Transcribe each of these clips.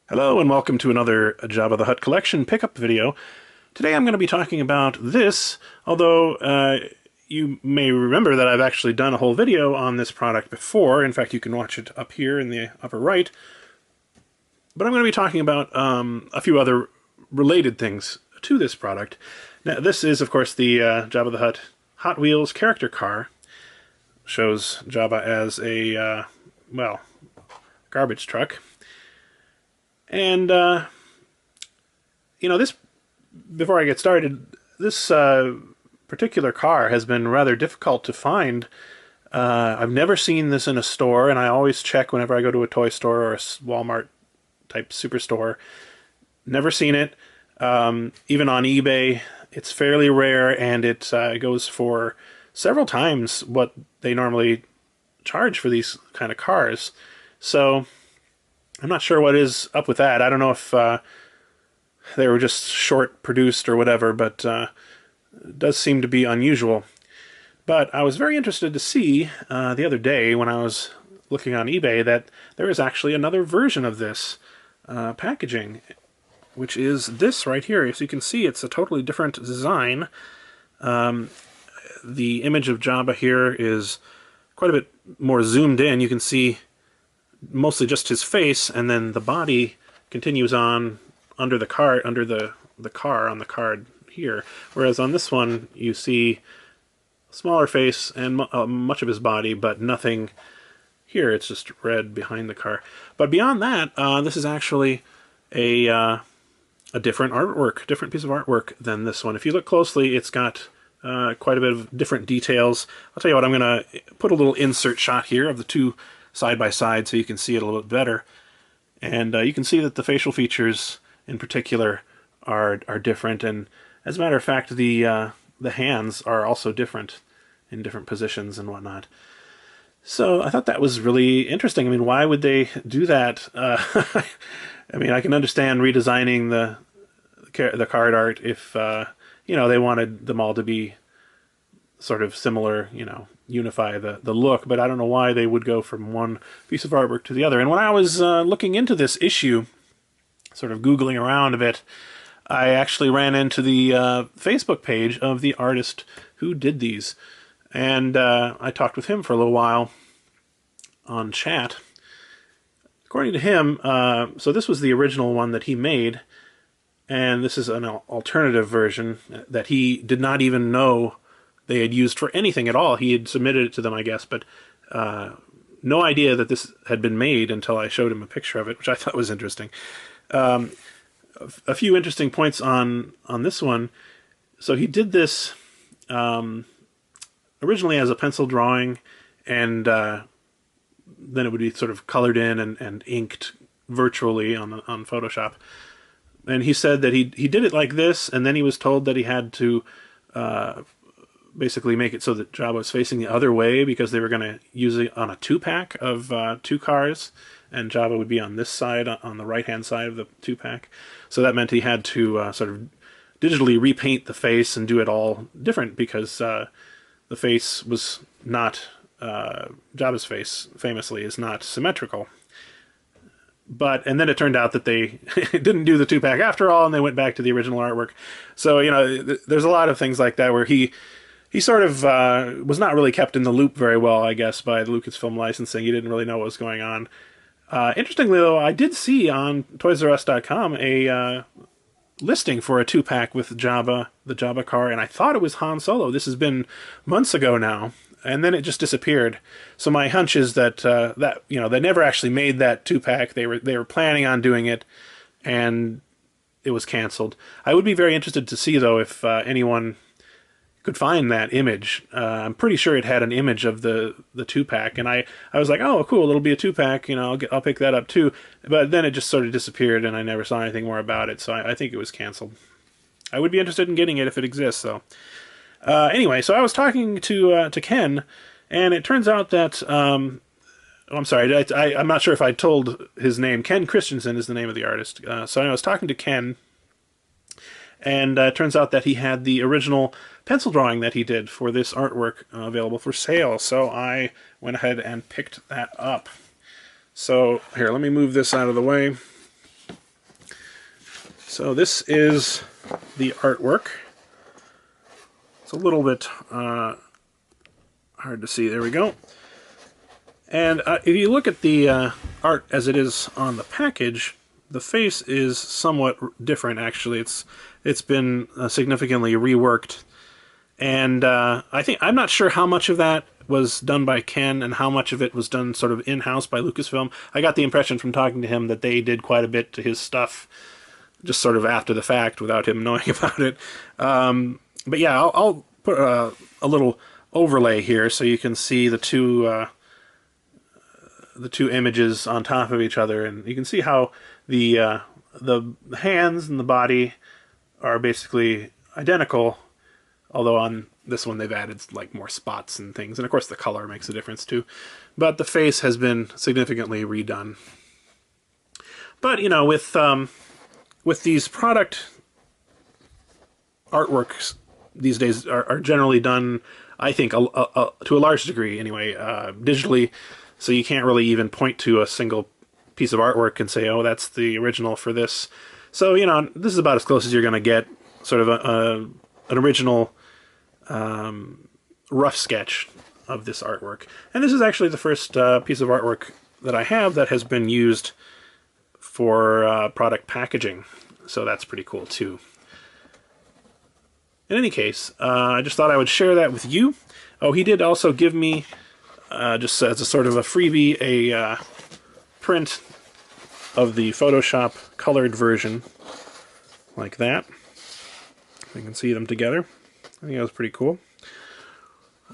Hello and welcome to another Jabba the Hutt collection pickup video. Today I'm going to be talking about this, although you may remember that I've actually done a whole video on this product before. In fact, you can watch it up here in the upper right. But I'm going to be talking about a few other related things to this product. Now, this is, of course, the Jabba the Hutt Hot Wheels character car. Shows Jabba as a, well, garbage truck. And, this, before I get started, this particular car has been rather difficult to find. I've never seen this in a store, and I always check whenever I go to a toy store or a Walmart-type superstore. Never seen it. Even on eBay, it's fairly rare, and it goes for several times what they normally charge for these kind of cars. So I'm not sure what is up with that. I don't know if they were just short produced or whatever, but it does seem to be unusual. But I was very interested to see the other day when I was looking on eBay that there is actually another version of this packaging, which is this right here. As you can see, it's a totally different design. The image of Jabba here is quite a bit more zoomed in. You can see mostly just his face, and then the body continues on under the car, car on the card here. Whereas on this one, you see a smaller face and much of his body, but nothing here. It's just red behind the car. But beyond that, this is actually a different artwork, different piece of artwork than this one. If you look closely, it's got quite a bit of different details. I'll tell you what, I'm going to put a little insert shot here of the two side by side so you can see it a little bit better. And you can see that the facial features in particular are different, and as a matter of fact, the hands are also different in different positions and whatnot. So I thought that was really interesting. I mean, why would they do that? I mean, I can understand redesigning the card art if they wanted them all to be sort of similar, unify the look, but I don't know why they would go from one piece of artwork to the other. And when I was looking into this issue, sort of Googling around a bit, I actually ran into the Facebook page of the artist who did these. And I talked with him for a little while on chat. According to him, so this was the original one that he made, and this is an alternative version that he did not even know they had used for anything at all. He had submitted it to them, I guess, but no idea that this had been made until I showed him a picture of it, which I thought was interesting. A few interesting points on this one. So he did this originally as a pencil drawing, and then it would be sort of colored in and inked virtually on Photoshop. And he said that he did it like this, and then he was told that he had to basically make it so that Jabba was facing the other way because they were going to use it on a two-pack of two cars, and Jabba would be on this side, on the right-hand side of the two-pack. So that meant he had to sort of digitally repaint the face and do it all different because the face was not, Jabba's face, famously, is not symmetrical. And then it turned out that they didn't do the two-pack after all, and they went back to the original artwork. So, there's a lot of things like that where he sort of was not really kept in the loop very well, I guess, by the Lucasfilm licensing. He didn't really know what was going on. Interestingly, though, I did see on ToysRUs.com a listing for a two-pack with Jabba, the Jabba car, and I thought it was Han Solo. This has been months ago now, and then it just disappeared. So my hunch is that they never actually made that two-pack. They were planning on doing it, and it was canceled. I would be very interested to see, though, if anyone could find that image. I'm pretty sure it had an image of the two-pack, and I was like, oh, cool, it'll be a two-pack, I'll pick that up too. But then it just sort of disappeared, and I never saw anything more about it, so I think it was canceled. I would be interested in getting it if it exists, though. Anyway, so I was talking to Ken, and it turns out that, I'm sorry, I'm not sure if I told his name. Ken Christensen is the name of the artist. So I was talking to Ken, and it turns out that he had the original pencil drawing that he did for this artwork available for sale. So I went ahead and picked that up. So here, let me move this out of the way. So this is the artwork. It's a little bit hard to see. There we go. And if you look at the art as it is on the package, the face is somewhat different. Actually, it's been significantly reworked, and I'm not sure how much of that was done by Ken and how much of it was done sort of in-house by Lucasfilm. I got the impression from talking to him that they did quite a bit to his stuff, just sort of after the fact, without him knowing about it. But yeah, I'll put a little overlay here so you can see the two images on top of each other, and you can see how the hands and the body are basically identical, although on this one they've added like more spots and things, and of course the color makes a difference too. But the face has been significantly redone. But you know, with these product artworks these days are generally done, I think, to a large degree anyway, digitally. So you can't really even point to a single piece of artwork and say, oh, that's the original for this. So, you know, this is about as close as you're going to get sort of an original rough sketch of this artwork. And this is actually the first piece of artwork that I have that has been used for product packaging. So that's pretty cool, too. In any case, I just thought I would share that with you. Oh, he did also give me, just as a sort of a freebie, a print of the Photoshop colored version, like that. You can see them together. I think that was pretty cool.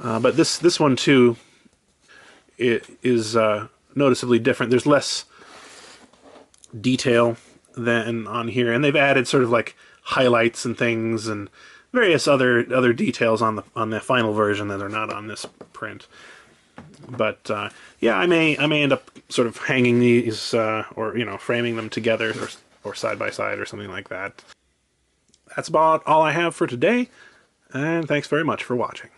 But this one too, it is noticeably different. There's less detail than on here, and they've added sort of like highlights and things and various other details on the final version that are not on this print. But yeah, I may end up sort of hanging these or you know, framing them together or side by side or something like that. That's about all I have for today, and thanks very much for watching.